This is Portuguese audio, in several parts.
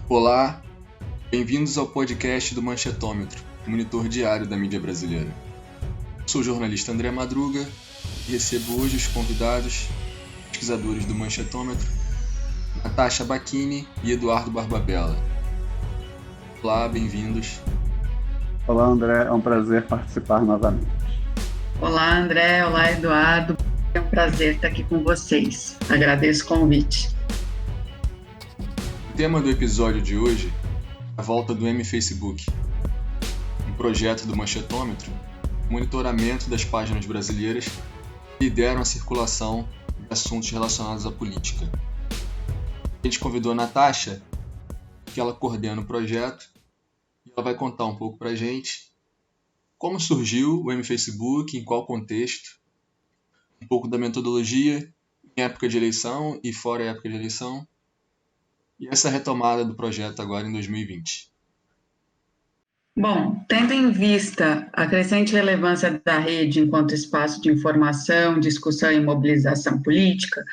Olá, bem-vindos ao podcast do Manchetômetro, monitor diário da mídia brasileira. Sou o jornalista André Madruga e recebo hoje os convidados, pesquisadores do Manchetômetro, Natasha Bacchini e Eduardo Barbabella. Olá, bem-vindos. Olá, André, é um prazer participar novamente. Olá, André, olá, Eduardo, é um prazer estar aqui com vocês. Agradeço o convite. O tema do episódio de hoje é a volta do M-Facebook, um projeto do Manchetômetro, monitoramento das páginas brasileiras que lideram a circulação de assuntos relacionados à política. A gente convidou a Natasha, que ela coordena o projeto, e ela vai contar um pouco para a gente como surgiu o M-Facebook, em qual contexto, um pouco da metodologia em época de eleição e fora a época de eleição, e essa retomada do projeto agora em 2020. Bom, tendo em vista a crescente relevância da rede enquanto espaço de informação, discussão e mobilização política,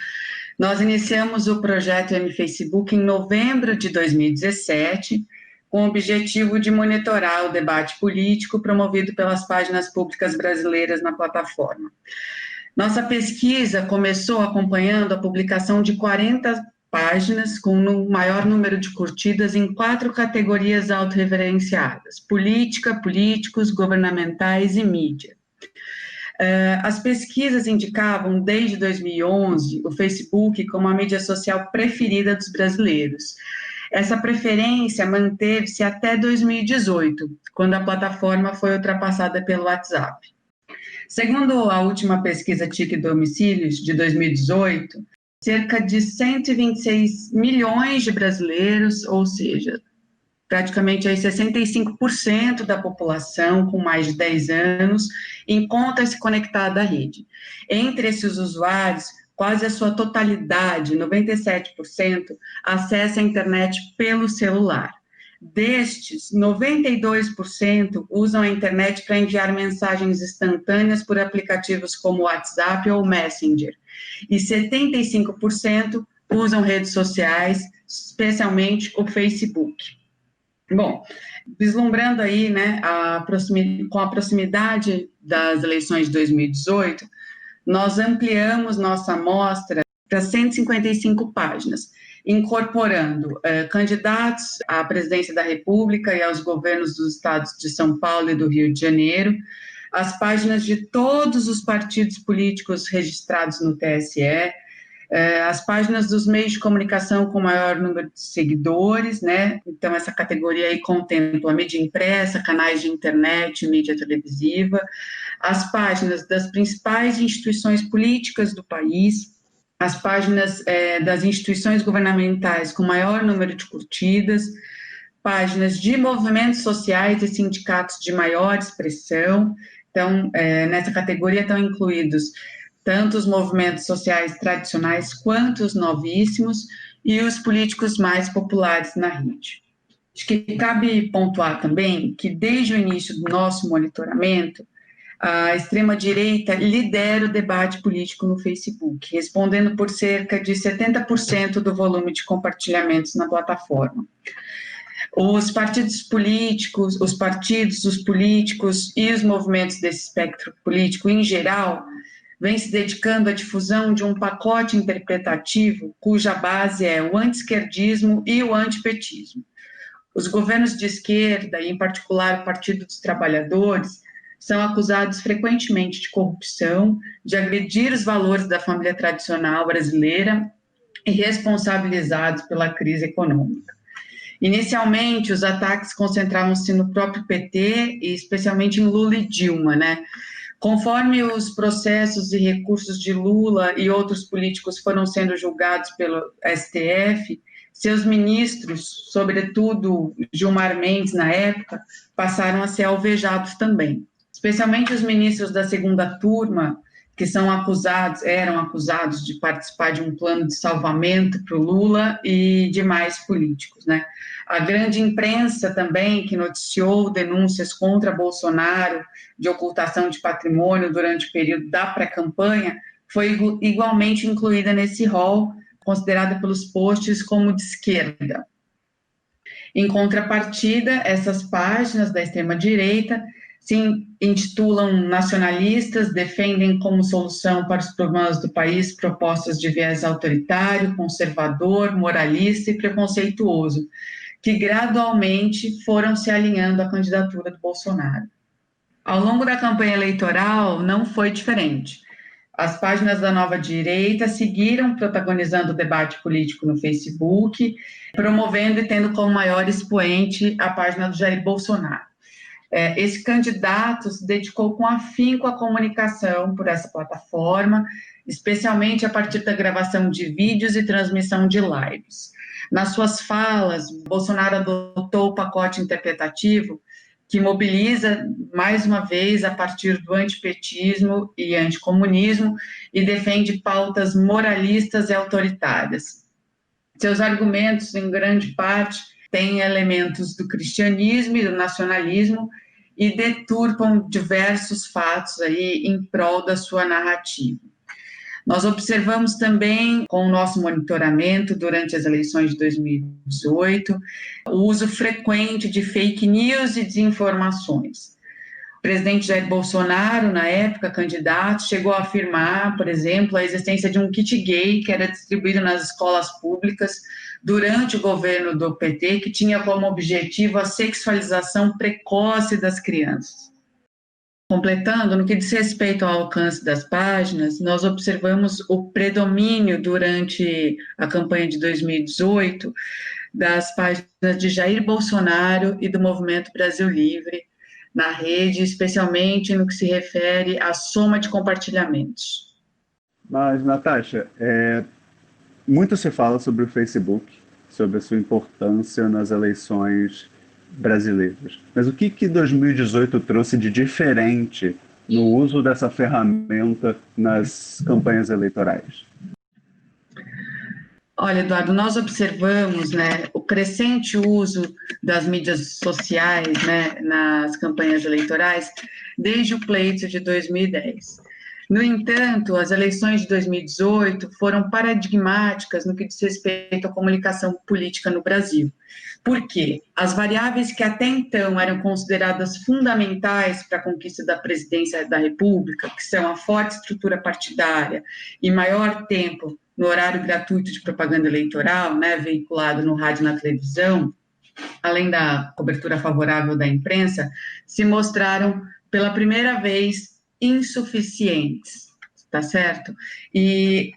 nós iniciamos o projeto M-Facebook em novembro de 2017, com o objetivo de monitorar o debate político promovido pelas páginas públicas brasileiras na plataforma. Nossa pesquisa começou acompanhando a publicação de 40 páginas com um maior número de curtidas em 4 categorias autorreferenciadas: política, políticos, governamentais e mídia. As pesquisas indicavam, desde 2011, o Facebook como a mídia social preferida dos brasileiros. Essa preferência manteve-se até 2018, quando a plataforma foi ultrapassada pelo WhatsApp. Segundo a última pesquisa TIC Domicílios, de 2018, cerca de 126 milhões de brasileiros, ou seja, praticamente aí 65% da população com mais de 10 anos, encontra-se conectada à rede. Entre esses usuários, quase a sua totalidade, 97%, acessa a internet pelo celular. Destes, 92% usam a internet para enviar mensagens instantâneas por aplicativos como WhatsApp ou Messenger. E 75% usam redes sociais, especialmente o Facebook. Bom, vislumbrando aí, né, com a proximidade das eleições de 2018, nós ampliamos nossa amostra para 155 páginas, incorporando candidatos à presidência da República e aos governos dos estados de São Paulo e do Rio de Janeiro, as páginas de todos os partidos políticos registrados no TSE, as páginas dos meios de comunicação com maior número de seguidores, né? Então, essa categoria aí contempla mídia impressa, canais de internet, mídia televisiva, as páginas das principais instituições políticas do país, as páginas das instituições governamentais com maior número de curtidas, páginas de movimentos sociais e sindicatos de maior expressão. Então, nessa categoria estão incluídos tanto os movimentos sociais tradicionais quanto os novíssimos e os políticos mais populares na rede. Acho que cabe pontuar também que, desde o início do nosso monitoramento, a extrema-direita lidera o debate político no Facebook, respondendo por cerca de 70% do volume de compartilhamentos na plataforma. Os partidos políticos, os políticos e os movimentos desse espectro político em geral vem se dedicando à difusão de um pacote interpretativo cuja base é o anti-esquerdismo e o antipetismo. Os governos de esquerda, e em particular o Partido dos Trabalhadores, são acusados frequentemente de corrupção, de agredir os valores da família tradicional brasileira e responsabilizados pela crise econômica. Inicialmente, os ataques concentravam-se no próprio PT e especialmente em Lula e Dilma, né? Conforme os processos e recursos de Lula e outros políticos foram sendo julgados pelo STF, seus ministros, sobretudo Gilmar Mendes na época, passaram a ser alvejados também. Especialmente os ministros da segunda turma, que eram acusados de participar de um plano de salvamento para o Lula e demais políticos, né? A grande imprensa também, que noticiou denúncias contra Bolsonaro de ocultação de patrimônio durante o período da pré-campanha, foi igualmente incluída nesse rol, considerada pelos posts como de esquerda. Em contrapartida, essas páginas da extrema-direita se intitulam nacionalistas, defendem como solução para os problemas do país propostas de viés autoritário, conservador, moralista e preconceituoso, que gradualmente foram se alinhando à candidatura do Bolsonaro. Ao longo da campanha eleitoral, não foi diferente. As páginas da nova direita seguiram protagonizando o debate político no Facebook, promovendo e tendo como maior expoente a página do Jair Bolsonaro. Esse candidato se dedicou com afinco à comunicação por essa plataforma, especialmente a partir da gravação de vídeos e transmissão de lives. Nas suas falas, Bolsonaro adotou o pacote interpretativo que mobiliza, mais uma vez, a partir do antipetismo e anticomunismo e defende pautas moralistas e autoritárias. Seus argumentos, em grande parte, têm elementos do cristianismo e do nacionalismo e deturpam diversos fatos aí em prol da sua narrativa. Nós observamos também, com o nosso monitoramento durante as eleições de 2018, o uso frequente de fake news e desinformações. O presidente Jair Bolsonaro, na época candidato, chegou a afirmar, por exemplo, a existência de um kit gay que era distribuído nas escolas públicas durante o governo do PT, que tinha como objetivo a sexualização precoce das crianças. Completando, no que diz respeito ao alcance das páginas, nós observamos o predomínio durante a campanha de 2018 das páginas de Jair Bolsonaro e do Movimento Brasil Livre na rede, especialmente no que se refere à soma de compartilhamentos. Mas, Natasha, muito se fala sobre o Facebook, sobre a sua importância nas eleições brasileiras. Mas o que 2018 trouxe de diferente no uso dessa ferramenta nas campanhas eleitorais? Olha, Eduardo, nós observamos, o crescente uso das mídias sociais, nas campanhas eleitorais desde o pleito de 2010. No entanto, as eleições de 2018 foram paradigmáticas no que diz respeito à comunicação política no Brasil. Por quê? As variáveis que até então eram consideradas fundamentais para a conquista da presidência da República, que são a forte estrutura partidária e maior tempo no horário gratuito de propaganda eleitoral, veiculado no rádio e na televisão, além da cobertura favorável da imprensa, se mostraram pela primeira vez insuficientes, tá certo? E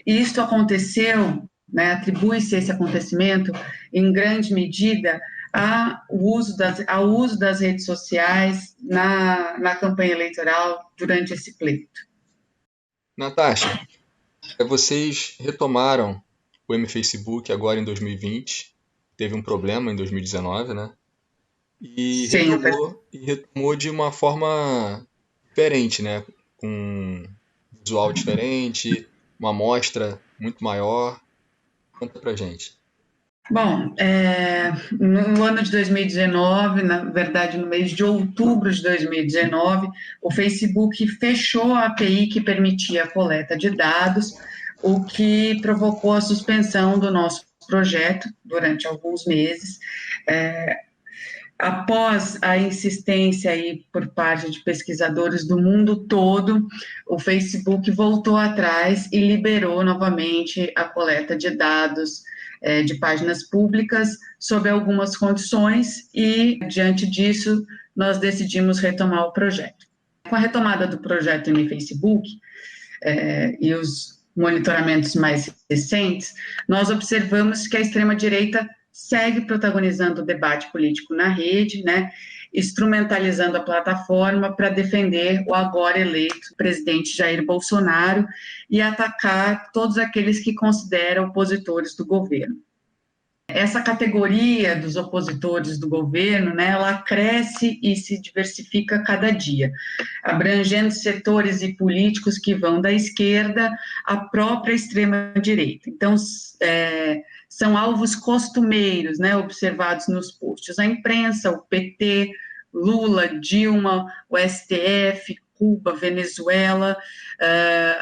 isto aconteceu, atribui-se esse acontecimento, em grande medida, ao uso das redes sociais na campanha eleitoral durante esse pleito. Natasha, vocês retomaram o M-Facebook agora em 2020, teve um problema em 2019, E Sim, retomou de uma forma diferente, com um visual diferente, uma amostra muito maior. Conta pra gente. Bom, no ano de 2019, na verdade no mês de outubro de 2019, o Facebook fechou a API que permitia a coleta de dados, o que provocou a suspensão do nosso projeto durante alguns meses. Após a insistência aí por parte de pesquisadores do mundo todo, o Facebook voltou atrás e liberou novamente a coleta de dados de páginas públicas sob algumas condições e, diante disso, nós decidimos retomar o projeto. Com a retomada do projeto no Facebook e os monitoramentos mais recentes, nós observamos que a extrema-direita segue protagonizando o debate político na rede, instrumentalizando a plataforma para defender o agora eleito presidente Jair Bolsonaro e atacar todos aqueles que consideram opositores do governo. Essa categoria dos opositores do governo, ela cresce e se diversifica cada dia, abrangendo setores e políticos que vão da esquerda à própria extrema-direita. Então, são alvos costumeiros, observados nos posts. A imprensa, o PT, Lula, Dilma, o STF, Cuba, Venezuela.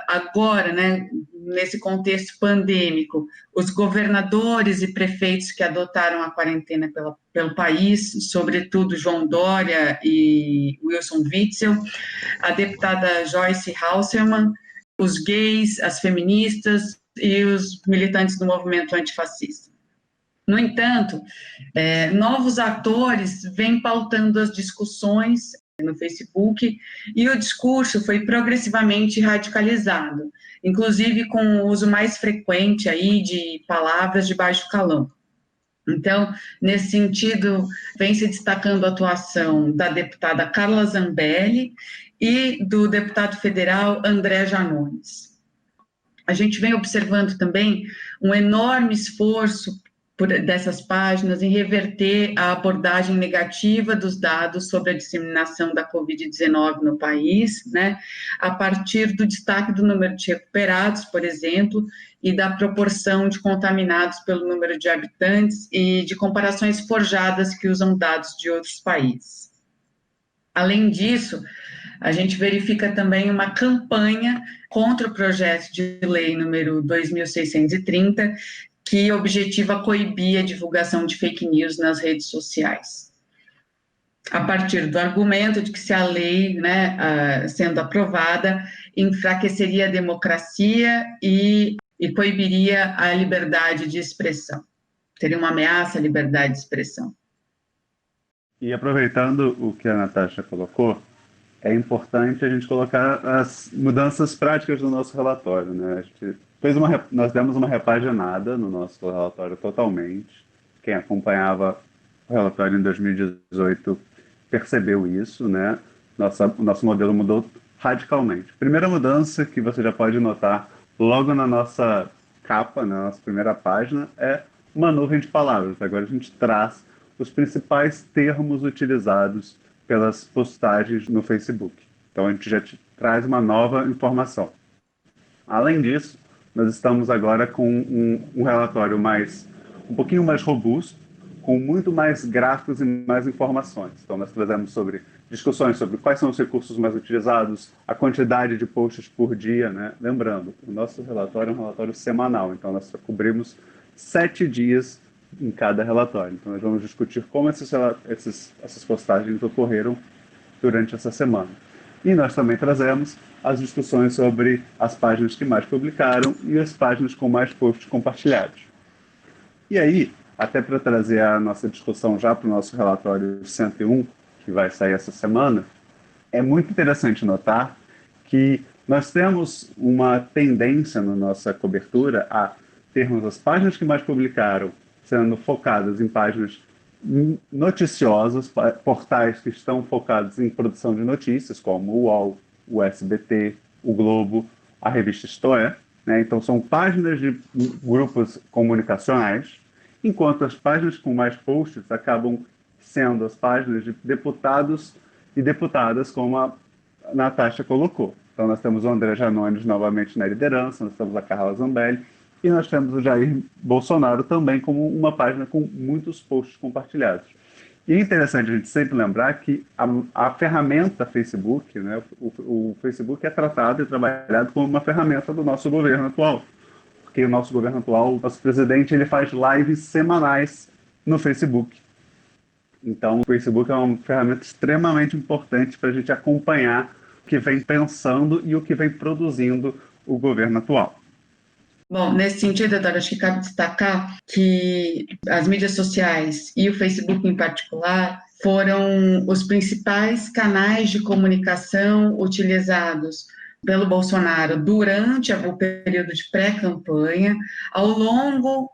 Agora, né, nesse contexto pandêmico, os governadores e prefeitos que adotaram a quarentena pelo país, sobretudo João Dória e Wilson Witzel, a deputada Joyce Hasselmann, os gays, as feministas e os militantes do movimento antifascista. No entanto, novos atores vêm pautando as discussões no Facebook e o discurso foi progressivamente radicalizado, inclusive com o uso mais frequente aí de palavras de baixo calão. Então, nesse sentido, vem se destacando a atuação da deputada Carla Zambelli e do deputado federal André Janones. A gente vem observando também um enorme esforço dessas páginas em reverter a abordagem negativa dos dados sobre a disseminação da Covid-19 no país, né, a partir do destaque do número de recuperados, por exemplo, e da proporção de contaminados pelo número de habitantes e de comparações forjadas que usam dados de outros países. Além disso, a gente verifica também uma campanha contra o projeto de lei número 2630, que objetiva coibir a divulgação de fake news nas redes sociais. A partir do argumento de que se a lei, né, sendo aprovada, enfraqueceria a democracia e coibiria a liberdade de expressão. Seria uma ameaça à liberdade de expressão. E aproveitando o que a Natasha colocou, é importante a gente colocar as mudanças práticas do nosso relatório, né? A gente nós demos uma repaginada no nosso relatório totalmente. Quem acompanhava o relatório em 2018 percebeu isso, né? O nosso modelo mudou radicalmente. Primeira mudança que você já pode notar logo na nossa capa, na nossa primeira página, é uma nuvem de palavras. Agora a gente traz os principais termos utilizados pelas postagens no Facebook. Então a gente já traz uma nova informação. Além disso, nós estamos agora com um relatório um pouquinho mais robusto, com muito mais gráficos e mais informações. Então nós trazemos discussões sobre quais são os recursos mais utilizados, a quantidade de posts por dia, né? Lembrando, o nosso relatório é um relatório semanal, então nós cobrimos 7 dias em cada relatório. Então nós vamos discutir como essas postagens ocorreram durante essa semana. E nós também trazemos as discussões sobre as páginas que mais publicaram e as páginas com mais posts compartilhados. E aí, até para trazer a nossa discussão já para o nosso relatório 101, que vai sair essa semana, é muito interessante notar que nós temos uma tendência na nossa cobertura a termos as páginas que mais publicaram sendo focadas em páginas noticiosas, portais que estão focados em produção de notícias, como o UOL, o SBT, o Globo, a revista Isto É, né? Então são páginas de grupos comunicacionais, enquanto as páginas com mais posts acabam sendo as páginas de deputados e deputadas, como a Natasha colocou. Então nós temos o André Janones novamente na liderança, nós temos a Carla Zambelli, e nós temos o Jair Bolsonaro também como uma página com muitos posts compartilhados. E é interessante a gente sempre lembrar que a ferramenta Facebook, né, o Facebook é tratado e trabalhado como uma ferramenta do nosso governo atual. Porque o nosso governo atual, o nosso presidente, ele faz lives semanais no Facebook. Então, o Facebook é uma ferramenta extremamente importante para a gente acompanhar o que vem pensando e o que vem produzindo o governo atual. Bom, nesse sentido, Eduardo, acho que cabe destacar que as mídias sociais e o Facebook em particular foram os principais canais de comunicação utilizados pelo Bolsonaro durante o período de pré-campanha, ao longo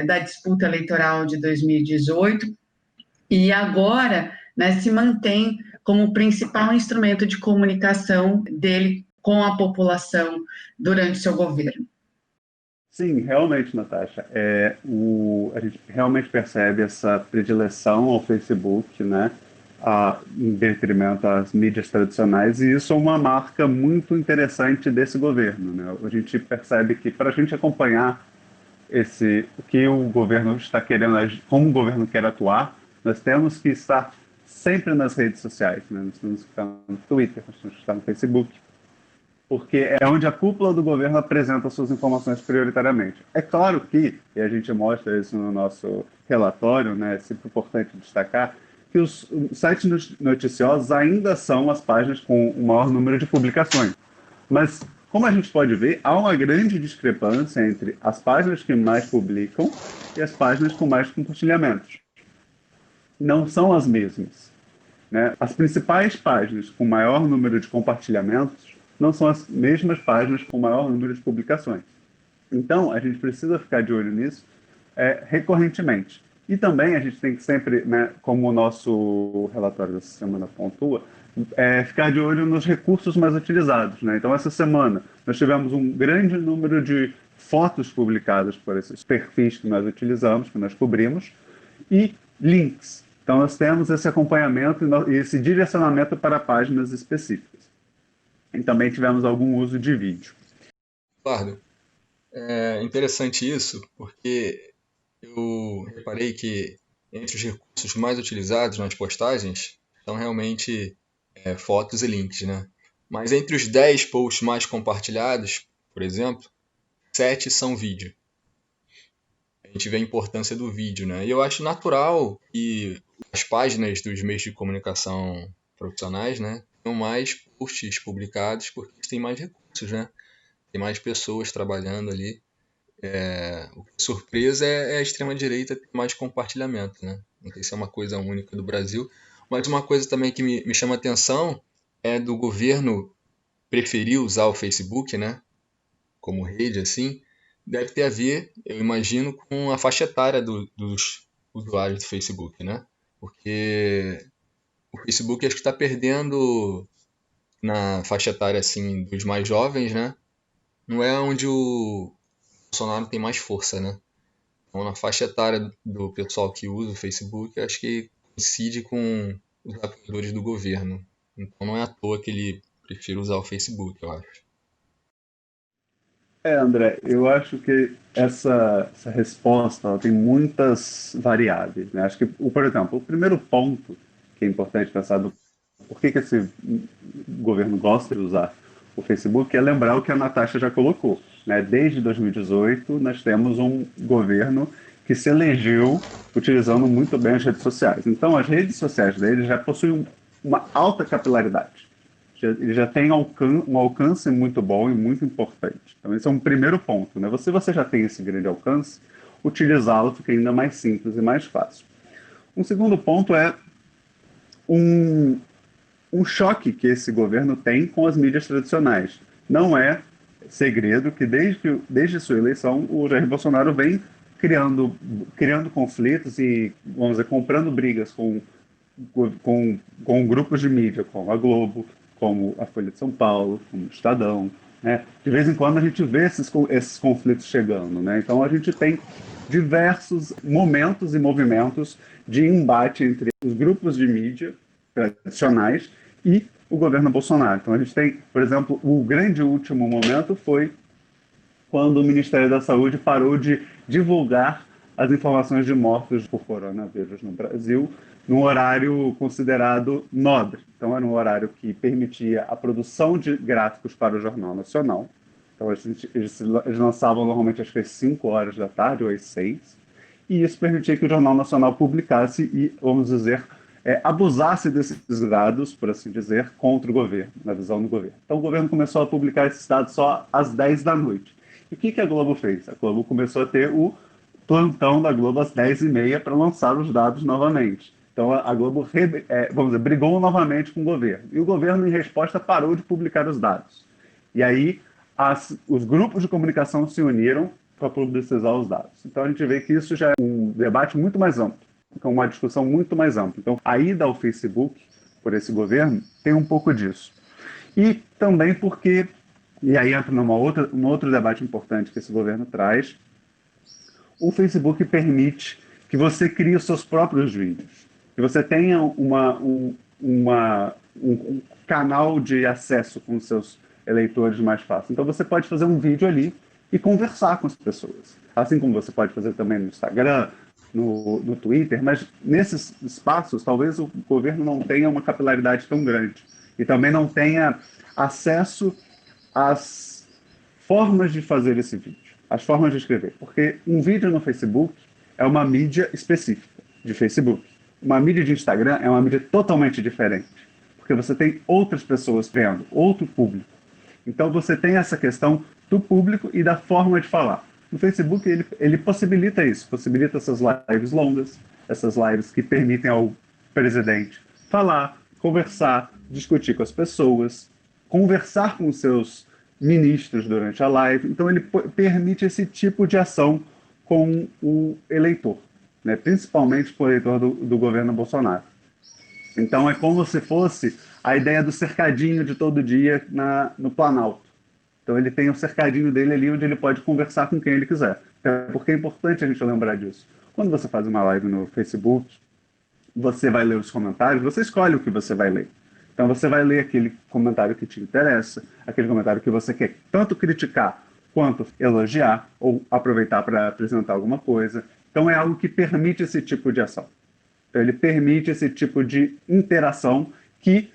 da disputa eleitoral de 2018, e agora, né, se mantém como o principal instrumento de comunicação dele com a população durante seu governo. Sim, realmente, Natasha. A gente realmente percebe essa predileção ao Facebook, né, em detrimento às mídias tradicionais, e isso é uma marca muito interessante desse governo, né? A gente percebe que, para a gente acompanhar o que o governo está querendo, como o governo quer atuar, nós temos que estar sempre nas redes sociais, né? Nós temos que estar no Twitter, nós temos que estar no Facebook, porque é onde a cúpula do governo apresenta suas informações prioritariamente. É claro que, e a gente mostra isso no nosso relatório, né, é sempre importante destacar, que os sites noticiosos ainda são as páginas com o maior número de publicações. Mas, como a gente pode ver, há uma grande discrepância entre as páginas que mais publicam e as páginas com mais compartilhamentos. Não são as mesmas, né? As principais páginas com maior número de compartilhamentos não são as mesmas páginas com maior número de publicações. Então, a gente precisa ficar de olho nisso recorrentemente. E também a gente tem que sempre, né, como o nosso relatório dessa semana pontua, ficar de olho nos recursos mais utilizados, né? Então, essa semana, nós tivemos um grande número de fotos publicadas por esses perfis que nós utilizamos, que nós cobrimos, e links. Então, nós temos esse acompanhamento e esse direcionamento para páginas específicas. E também tivemos algum uso de vídeo. Eduardo, é interessante isso, porque eu reparei que entre os recursos mais utilizados nas postagens estão realmente fotos e links, né? Mas entre os 10 posts mais compartilhados, por exemplo, 7 são vídeo. A gente vê a importância do vídeo, né? E eu acho natural que as páginas dos meios de comunicação profissionais, né, tenham mais posts publicados porque eles têm mais recursos, né? Tem mais pessoas trabalhando ali. Surpresa é a extrema-direita ter mais compartilhamento, né? Não sei se é uma coisa única do Brasil, mas uma coisa também que me chama a atenção é do governo preferir usar o Facebook, né, como rede, assim, deve ter a ver, eu imagino, com a faixa etária dos usuários do Facebook, né? Porque o Facebook acho que está perdendo na faixa etária assim, dos mais jovens, né? Não é onde o Bolsonaro tem mais força, né? Então, na faixa etária do pessoal que usa o Facebook, acho que coincide com os apoiadores do governo. Então, não é à toa que ele prefere usar o Facebook, eu acho. André, eu acho que essa resposta ela tem muitas variáveis, né? Acho que, por exemplo, o primeiro ponto que é importante pensar do por que esse governo gosta de usar o Facebook é lembrar o que a Natasha já colocou, né? Desde 2018, nós temos um governo que se elegeu utilizando muito bem as redes sociais. Então, as redes sociais dele já possuem uma alta capilaridade. Ele já tem um alcance muito bom e muito importante. Então, esse é um primeiro ponto, né? Se você já tem esse grande alcance, utilizá-lo fica ainda mais simples e mais fácil. Um segundo ponto é um choque que esse governo tem com as mídias tradicionais. Não é segredo que desde sua eleição o Jair Bolsonaro vem criando conflitos e, vamos dizer, comprando brigas com grupos de mídia, como a Globo, como a Folha de São Paulo, como o Estadão, né? De vez em quando a gente vê esses conflitos chegando, né? Então a gente tem diversos momentos e movimentos de embate entre os grupos de mídia tradicionais e o governo Bolsonaro. Então a gente tem, por exemplo, o grande último momento foi quando o Ministério da Saúde parou de divulgar as informações de mortos por coronavírus no Brasil num horário considerado nobre. Então era um horário que permitia a produção de gráficos para o Jornal Nacional. Então eles lançavam normalmente acho que às 5 horas da tarde ou às 6. E isso permitia que o Jornal Nacional publicasse e, vamos dizer, abusasse desses dados, por assim dizer, contra o governo, na visão do governo. Então o governo começou a publicar esses dados só às 10 da noite. E o que a Globo fez? A Globo começou a ter o plantão da Globo às 10h30 para lançar os dados novamente. Então a Globo, vamos dizer, brigou novamente com o governo. E o governo, em resposta, parou de publicar os dados. E aí os grupos de comunicação se uniram para publicizar os dados. Então a gente vê que isso já é um debate muito mais amplo. Então, uma discussão muito mais ampla. Então, a ida ao Facebook por esse governo tem um pouco disso. E também porque, e aí entra um outro debate importante que esse governo traz, o Facebook permite que você crie os seus próprios vídeos, que você tenha um canal de acesso com os seus eleitores mais fácil. Então, você pode fazer um vídeo ali e conversar com as pessoas. Assim como você pode fazer também no Instagram, no Twitter, mas nesses espaços talvez o governo não tenha uma capilaridade tão grande e também não tenha acesso às formas de fazer esse vídeo, as formas de escrever, porque um vídeo no Facebook é uma mídia específica de Facebook. Uma mídia de Instagram é uma mídia totalmente diferente, porque você tem outras pessoas vendo, outro público. Então você tem essa questão do público e da forma de falar. No Facebook ele possibilita isso, possibilita essas lives longas, essas lives que permitem ao presidente falar, conversar, discutir com as pessoas, conversar com os seus ministros durante a live. Então ele permite esse tipo de ação com o eleitor, né? Principalmente com o eleitor do governo Bolsonaro. Então é como se fosse a ideia do cercadinho de todo dia no Planalto. Então ele tem o cercadinho dele ali onde ele pode conversar com quem ele quiser. Porque é importante a gente lembrar disso. Quando você faz uma live no Facebook, você vai ler os comentários, você escolhe o que você vai ler. Então você vai ler aquele comentário que te interessa, aquele comentário que você quer tanto criticar quanto elogiar ou aproveitar para apresentar alguma coisa. Então é algo que permite esse tipo de ação. Então ele permite esse tipo de interação que,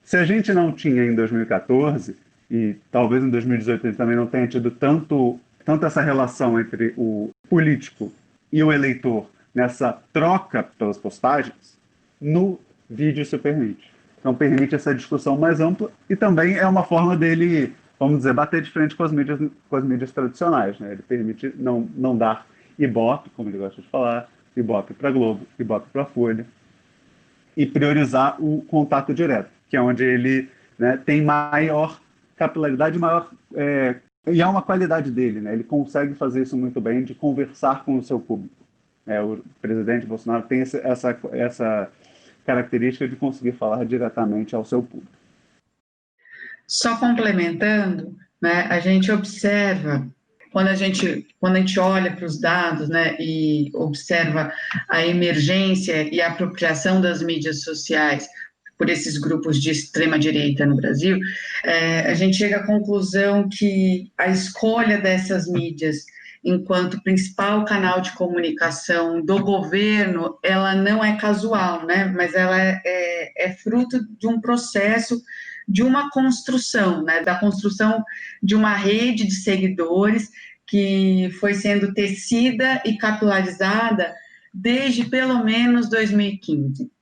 se a gente não tinha em 2014, e talvez em 2018 ele também não tenha tido tanto essa relação entre o político e o eleitor nessa troca pelas postagens, no vídeo isso permite. Então permite essa discussão mais ampla e também é uma forma dele, vamos dizer, bater de frente com as mídias tradicionais, né? Ele permite não dar ibope, como ele gosta de falar, ibope para Globo, ibope para Folha, e priorizar o contato direto, que é onde ele, né, tem maior capilaridade, e é uma qualidade dele, né? Ele consegue fazer isso muito bem, de conversar com o seu público. O presidente Bolsonaro tem essa característica de conseguir falar diretamente ao seu público. Só complementando, né, a gente observa, quando a gente olha para os dados, né, e observa a emergência e a apropriação das mídias sociais por esses grupos de extrema-direita no Brasil, a gente chega à conclusão que a escolha dessas mídias enquanto principal canal de comunicação do governo, ela não é casual, né? Mas ela é fruto de um processo, de uma construção, né? Da construção de uma rede de seguidores que foi sendo tecida e capilarizada desde pelo menos 2015.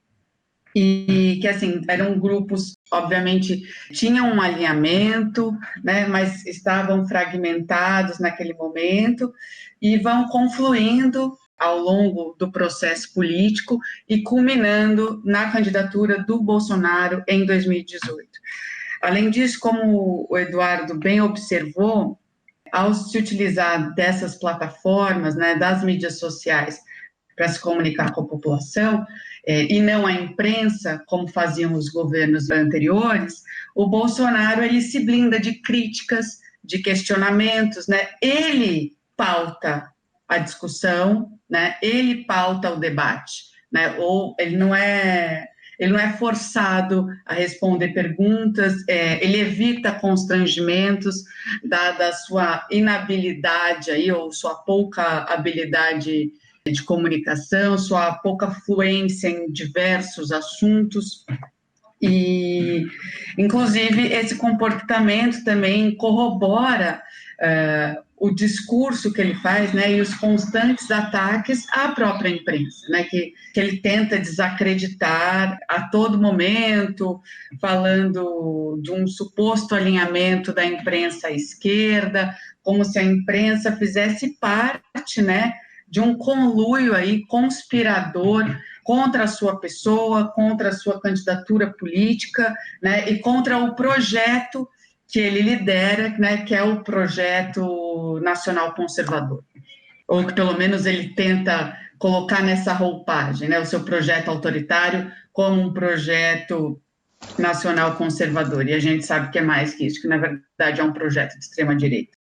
E que, assim, eram grupos, obviamente, tinham um alinhamento, né, mas estavam fragmentados naquele momento e vão confluindo ao longo do processo político e culminando na candidatura do Bolsonaro em 2018. Além disso, como o Eduardo bem observou, ao se utilizar dessas plataformas, né, das mídias sociais, para se comunicar com a população, e não a imprensa, como faziam os governos anteriores, o Bolsonaro ele se blinda de críticas, de questionamentos, né? Ele pauta a discussão, né? Ele pauta o debate, né? Ou ele não é forçado a responder perguntas, ele evita constrangimentos, dada a sua inabilidade aí, ou sua pouca habilidade de comunicação, sua pouca fluência em diversos assuntos. E, inclusive, esse comportamento também corrobora o discurso que ele faz, né, e os constantes ataques à própria imprensa, né, que ele tenta desacreditar a todo momento, falando de um suposto alinhamento da imprensa à esquerda, como se a imprensa fizesse parte, né, de um conluio aí conspirador contra a sua pessoa, contra a sua candidatura política, né, e contra o projeto que ele lidera, né, que é o projeto nacional conservador, ou que pelo menos ele tenta colocar nessa roupagem, né, o seu projeto autoritário como um projeto nacional conservador, e a gente sabe que é mais que isso, que na verdade é um projeto de extrema-direita.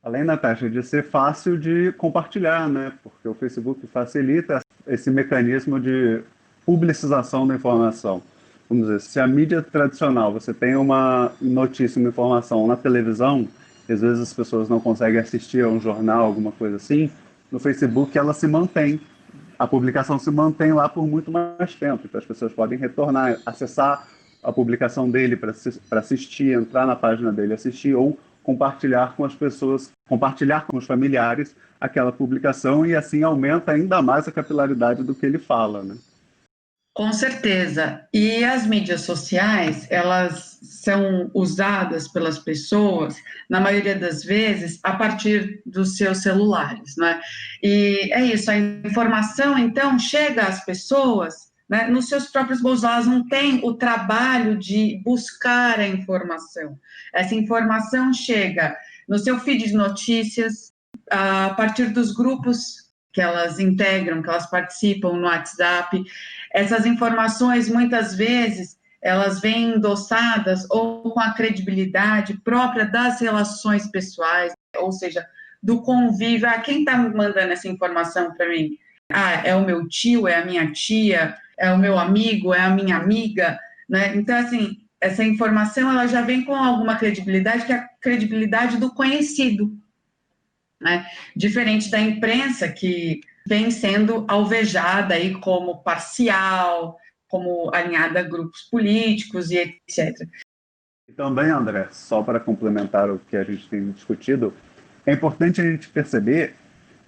Além, Natasha, de ser fácil de compartilhar, né? Porque o Facebook facilita esse mecanismo de publicização da informação. Vamos dizer, se a mídia tradicional, você tem uma notícia, uma informação na televisão, às vezes as pessoas não conseguem assistir a um jornal, alguma coisa assim, no Facebook ela se mantém a publicação se mantém lá por muito mais tempo. Então as pessoas podem retornar, acessar a publicação dele para assistir, entrar na página dele, assistir ou compartilhar com as pessoas, compartilhar com os familiares aquela publicação e assim aumenta ainda mais a capilaridade do que ele fala, né? Com certeza. E as mídias sociais, elas são usadas pelas pessoas, na maioria das vezes, a partir dos seus celulares, né? E é isso, a informação, então, chega às pessoas, né, nos seus próprios bolsos. Elas não têm o trabalho de buscar a informação. Essa informação chega no seu feed de notícias, a partir dos grupos que elas integram, que elas participam no WhatsApp. Essas informações, muitas vezes, elas vêm endossadas ou com a credibilidade própria das relações pessoais, ou seja, do convívio. Quem está mandando essa informação para mim? É o meu tio, é a minha tia, é o meu amigo, é a minha amiga, né? Então, assim, essa informação ela já vem com alguma credibilidade, que é a credibilidade do conhecido, né? Diferente da imprensa, que vem sendo alvejada aí como parcial, como alinhada a grupos políticos e etc. E também, André, só para complementar o que a gente tem discutido, é importante a gente perceber,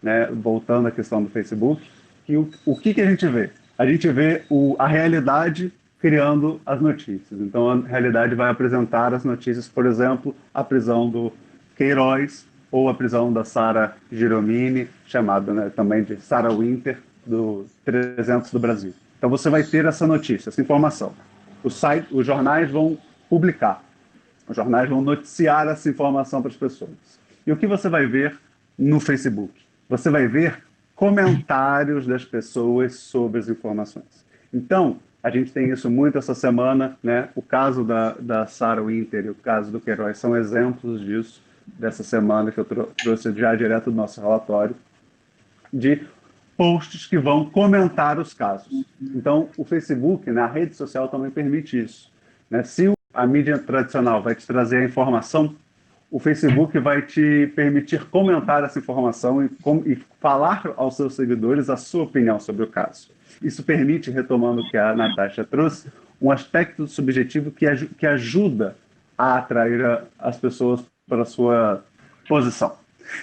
né, voltando à questão do Facebook, que o que a gente vê? A gente vê a realidade criando as notícias. Então, a realidade vai apresentar as notícias, por exemplo, a prisão do Queiroz, ou a prisão da Sara Giromini, chamada, né, também de Sarah Winter, do 300 do Brasil. Então você vai ter essa notícia, essa informação. Os jornais vão publicar, os jornais vão noticiar essa informação para as pessoas. E o que você vai ver no Facebook? Você vai ver comentários das pessoas sobre as informações. Então, a gente tem isso muito essa semana, né? O caso da Sarah Winter e o caso do Queiroz são exemplos disso, dessa semana que eu trouxe já direto do nosso relatório, de posts que vão comentar os casos. Então, o Facebook, na rede social, também permite isso, né? Se a mídia tradicional vai te trazer a informação, o Facebook vai te permitir comentar essa informação e falar aos seus seguidores a sua opinião sobre o caso. Isso permite, retomando o que a Natasha trouxe, um aspecto subjetivo que ajuda a atrair as pessoas para a sua posição.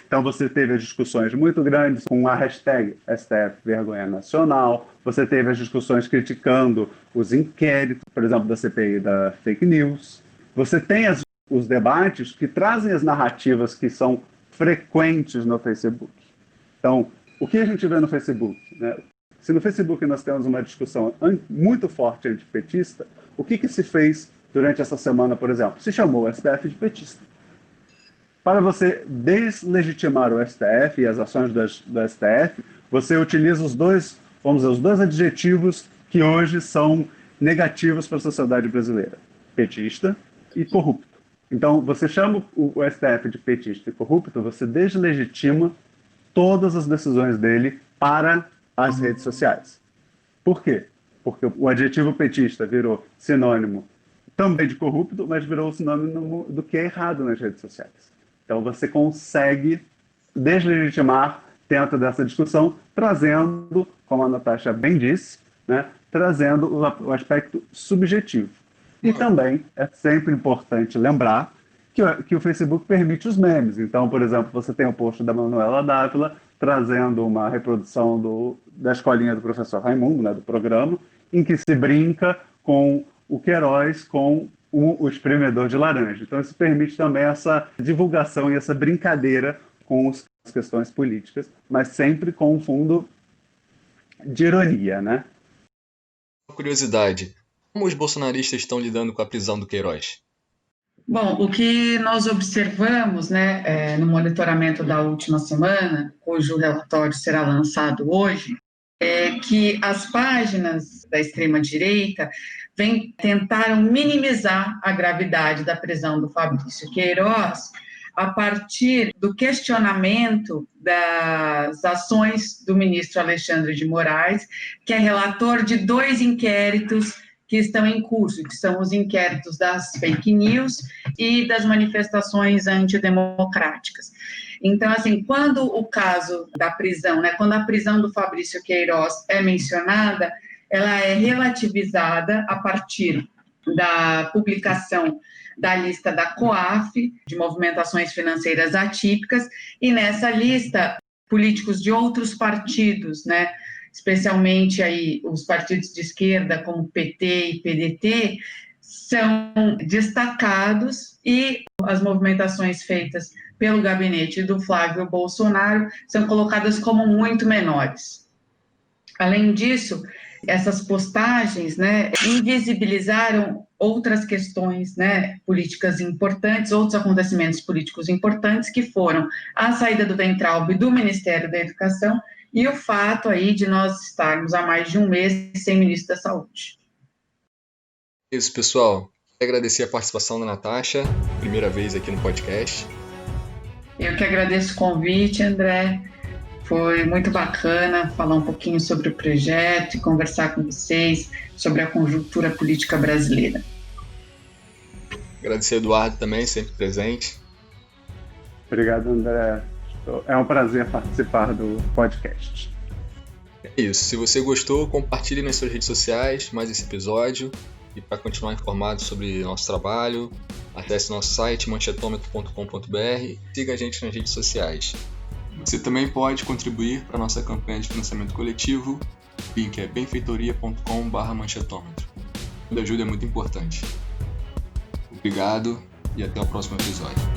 Então você teve as discussões muito grandes com a hashtag STF Vergonha Nacional, você teve as discussões criticando os inquéritos, por exemplo, da CPI da fake news, você tem os debates que trazem as narrativas que são frequentes no Facebook. Então, o que a gente vê no Facebook, né? Se no Facebook nós temos uma discussão muito forte antipetista, o que se fez durante essa semana, por exemplo? Se chamou o STF de petista. Para você deslegitimar o STF e as ações do STF, você utiliza os dois adjetivos que hoje são negativos para a sociedade brasileira: petista e corrupto. Então, você chama o STF de petista e corrupto, você deslegitima todas as decisões dele para as redes sociais. Por quê? Porque o adjetivo petista virou sinônimo também de corrupto, mas virou sinônimo do que é errado nas redes sociais. Então você consegue deslegitimar dentro dessa discussão, trazendo, como a Natasha bem disse, né, trazendo o aspecto subjetivo. E também é sempre importante lembrar que o Facebook permite os memes. Então, por exemplo, você tem o post da Manuela Dávila trazendo uma reprodução da escolinha do professor Raimundo, né, do programa, em que se brinca com o Queiroz com o espremedor de laranja. Então, isso permite também essa divulgação e essa brincadeira com as questões políticas, mas sempre com um fundo de ironia, né? Curiosidade, como os bolsonaristas estão lidando com a prisão do Queiroz? Bom, o que nós observamos, né, no monitoramento da última semana, cujo relatório será lançado hoje, é que as páginas da extrema-direita tentaram minimizar a gravidade da prisão do Fabrício Queiroz a partir do questionamento das ações do ministro Alexandre de Moraes, que é relator de 2 inquéritos que estão em curso, que são os inquéritos das fake news e das manifestações antidemocráticas. Então, assim, quando o caso da prisão, né, quando a prisão do Fabrício Queiroz é mencionada, ela é relativizada a partir da publicação da lista da COAF, de movimentações financeiras atípicas, e nessa lista, políticos de outros partidos, né, especialmente aí os partidos de esquerda, como PT e PDT, são destacados, e as movimentações feitas pelo gabinete do Flávio Bolsonaro são colocadas como muito menores. Além disso, essas postagens, né, invisibilizaram outras questões, né, políticas importantes, outros acontecimentos políticos importantes, que foram a saída do Weintraub do Ministério da Educação e o fato aí de nós estarmos há mais de um mês sem ministro da Saúde. Isso, pessoal. Quero agradecer a participação da Natasha, primeira vez aqui no podcast. Eu que agradeço o convite, André. Foi muito bacana falar um pouquinho sobre o projeto e conversar com vocês sobre a conjuntura política brasileira. Agradecer ao Eduardo também, sempre presente. Obrigado, André. É um prazer participar do podcast. É isso. Se você gostou, compartilhe nas suas redes sociais mais esse episódio. E para continuar informado sobre nosso trabalho, acesse nosso site manchetômetro.com.br. Siga a gente nas redes sociais. Você também pode contribuir para a nossa campanha de financiamento coletivo. O link é benfeitoria.com/manchetômetro. Toda ajuda é muito importante. Obrigado e até o próximo episódio.